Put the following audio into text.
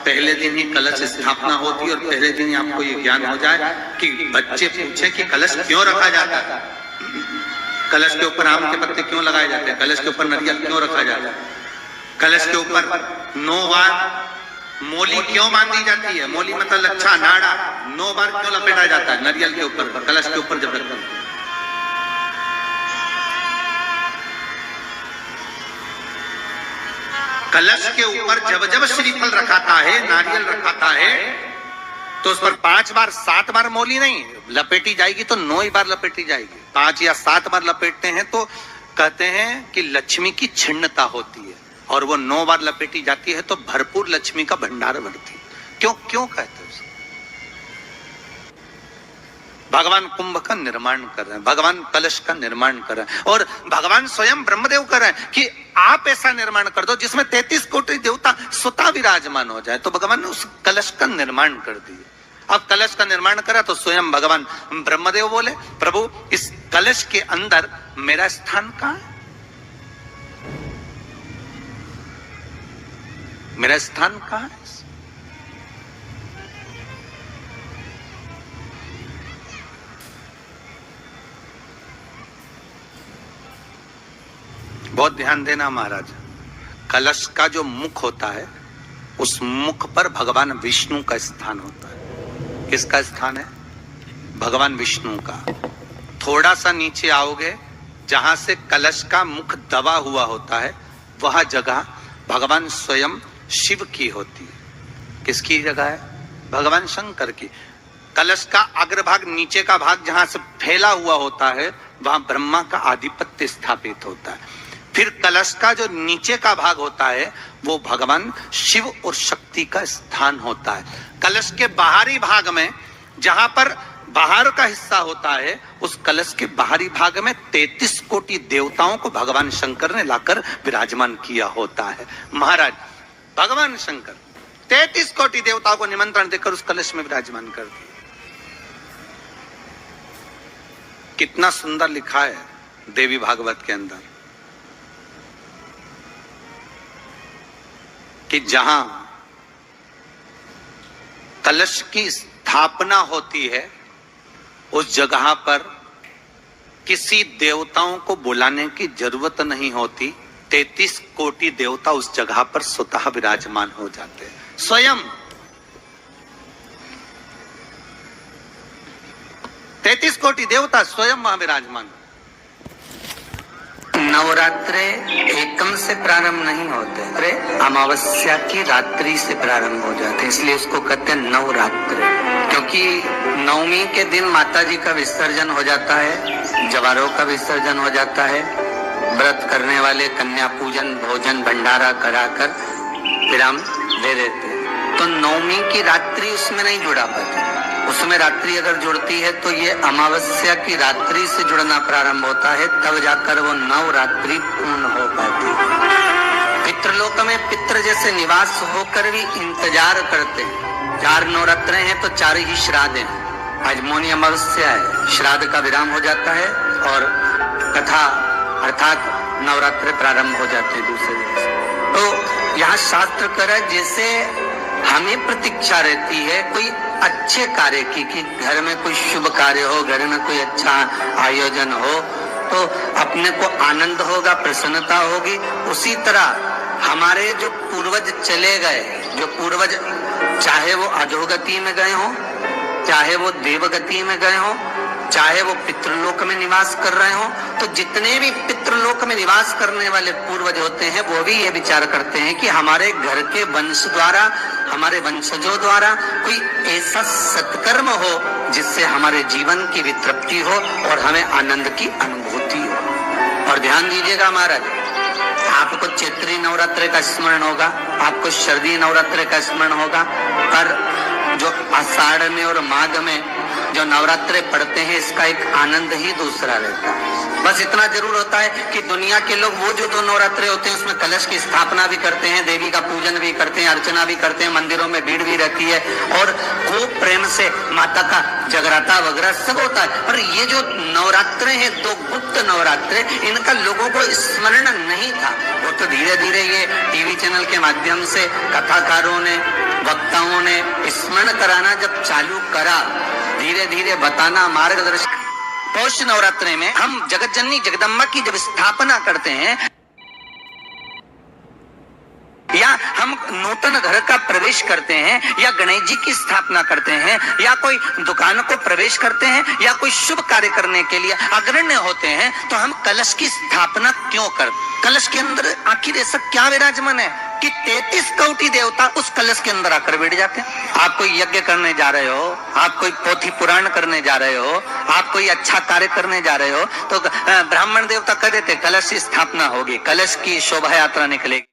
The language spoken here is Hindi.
पहले दिन ही कलश स्थापना होती है और पहले दिन ही आपको ये ज्ञान हो जाए कि बच्चे पूछे कि कलश क्यों रखा जाता है, कलश के ऊपर आम के पत्ते क्यों लगाए जाते हैं, कलश के ऊपर नारियल क्यों रखा जाता है, कलश के ऊपर 9 बार मोली क्यों बांधी जाती है, मोली मतलब लच्छा नाड़ा 9 बार क्यों लपेटा जाता है नारियल के ऊपर, कलश के ऊपर जब रखते हैं। कलश के ऊपर जब जब श्रीफल रखाता है, नारियल रखाता है, तो उस पर 5 बार 7 बार मोली नहीं लपेटी जाएगी, तो 9 ही बार लपेटी जाएगी। 5 या 7 बार लपेटते हैं तो कहते हैं कि लक्ष्मी की छिन्नता होती है, और वो 9 बार लपेटी जाती है तो भरपूर लक्ष्मी का भंडार भरती है। क्यों क्यों कहते हैं? भगवान कुंभ का निर्माण कर रहे हैं, भगवान कलश का निर्माण कर रहे हैं, और भगवान स्वयं ब्रह्मदेव कर रहे हैं कि आप ऐसा निर्माण कर दो जिसमें 33 कोटि देवता स्वतः विराजमान हो जाए। तो भगवान ने उस कलश का निर्माण कर दिया। अब कलश का निर्माण करा तो स्वयं भगवान ब्रह्मदेव बोले, प्रभु इस कलश के अंदर मेरा स्थान कहां है, मेरा स्थान कहां है? बहुत ध्यान देना महाराज, कलश का जो मुख होता है उस मुख पर भगवान विष्णु का स्थान होता है। किसका स्थान है? भगवान विष्णु का। थोड़ा सा नीचे आओगे, जहां से कलश का मुख दबा हुआ होता है, वह जगह भगवान स्वयं शिव की होती है। किसकी जगह है? भगवान शंकर की। कलश का अग्रभाग, नीचे का भाग जहां से फैला हुआ होता है, वहां ब्रह्मा का आधिपत्य स्थापित होता है। फिर कलश का जो नीचे का भाग होता है वो भगवान शिव और शक्ति का स्थान होता है। कलश के बाहरी भाग में, जहां पर बाहर का हिस्सा होता है, उस कलश के बाहरी भाग में 33 कोटि देवताओं को भगवान शंकर ने लाकर विराजमान किया होता है। महाराज भगवान शंकर 33 कोटि देवताओं को निमंत्रण देकर उस कलश में विराजमान कर दिया। कितना सुंदर लिखा है देवी भागवत के अंदर कि जहां कलश की स्थापना होती है उस जगह पर किसी देवताओं को बुलाने की जरूरत नहीं होती। 33 कोटि देवता उस जगह पर स्वतः विराजमान हो जाते हैं। स्वयं 33 कोटि देवता स्वयं वहां विराजमान। नवरात्रे एकम से प्रारंभ नहीं होते, अरे अमावस्या की रात्रि से प्रारंभ हो जाते हैं, इसलिए उसको कहते हैं नवरात्रे। क्योंकि नवमी के दिन माता जी का विसर्जन हो जाता है, जवारों का विसर्जन हो जाता है, व्रत करने वाले कन्या पूजन भोजन भंडारा कराकर विराम दे देते हैं। तो नवमी की रात्रि उसमें नहीं जुड़ा पाती। उसमें रात्रि अगर जुड़ती है तो ये अमावस्या की रात्रि से जुड़ना प्रारंभ होता है, तब जाकर वो नवरात्रि पूर्ण हो पाती है। पितृलोक में पितृ जैसे निवास होकर भी इंतजार करते हैं। 4 नवरात्रे हैं तो 4 ही श्राद्ध हैं। आज मौनी अमावस्या है, श्राद्ध का विराम हो जाता है और कथा अर्थात नवरात्रे प्रारंभ हो जाते हैं दूसरे दिन से। तो यहाँ शास्त्र कह रहा है जैसे हमें प्रतीक्षा रहती है कोई अच्छे कार्य की, कि घर में कोई शुभ कार्य हो, घर में कोई अच्छा आयोजन हो तो अपने को आनंद होगा, प्रसन्नता होगी। उसी तरह हमारे जो पूर्वज चले गए, जो पूर्वज चाहे वो अधोगति में गए हो, चाहे वो देवगति में गए हो, चाहे वो पितृलोक में निवास कर रहे हो, तो जितने भी पितृलोक में निवास करने वाले पूर्वज होते हैं वो भी ये विचार करते हैं कि हमारे घर के वंश द्वारा, हमारे वंशजों द्वारा कोई ऐसा सत्कर्म हो जिससे हमारे जीवन की वितृप्ति हो और हमें आनंद की अनुभूति हो। और ध्यान दीजिएगा महाराज, आपको चैत्री नवरात्रि का स्मरण होगा, आपको शरदी नवरात्रि का स्मरण होगा, पर जो आषाढ़ में और माघ में जो नवरात्रे पढ़ते हैं इसका एक आनंद ही दूसरा रहता है। बस इतना जरूर होता है कि दुनिया के लोग वो जो 2 नवरात्रे होते हैं उसमें कलश की स्थापना भी करते हैं, देवी का पूजन भी करते हैं, अर्चना भी करते हैं, मंदिरों में भीड़ भी रहती है और खूब प्रेम से माता का जगराता वगैरह सब होता है। पर ये जो नवरात्रे हैं 2 गुप्त नवरात्रे, इनका लोगों को स्मरण नहीं था। वो तो धीरे धीरे ये टीवी चैनल के माध्यम से कथाकारों ने, उन्होंने स्मरण कराना जब चालू करा, धीरे धीरे बताना, मार्गदर्शन। पौष नवरात्रि में हम जगत जननी जगदम्बा की जब स्थापना करते हैं या हम नूतन घर का प्रवेश करते हैं या गणेश जी की स्थापना करते हैं या कोई दुकान को प्रवेश करते हैं या कोई शुभ कार्य करने के लिए अग्रण्य होते हैं, तो हम कलश की स्थापना क्यों करते? कलश के अंदर आखिर ऐसा क्या विराजमान है कि 33 कोटि देवता उस कलश के अंदर आकर बैठ जाते हैं? आप कोई यज्ञ करने जा रहे हो, आप कोई पोथी पुराण करने जा रहे हो, आप कोई अच्छा कार्य करने जा रहे हो, तो ब्राह्मण देवता कह देते कलश की स्थापना होगी, कलश की शोभा यात्रा निकलेगी।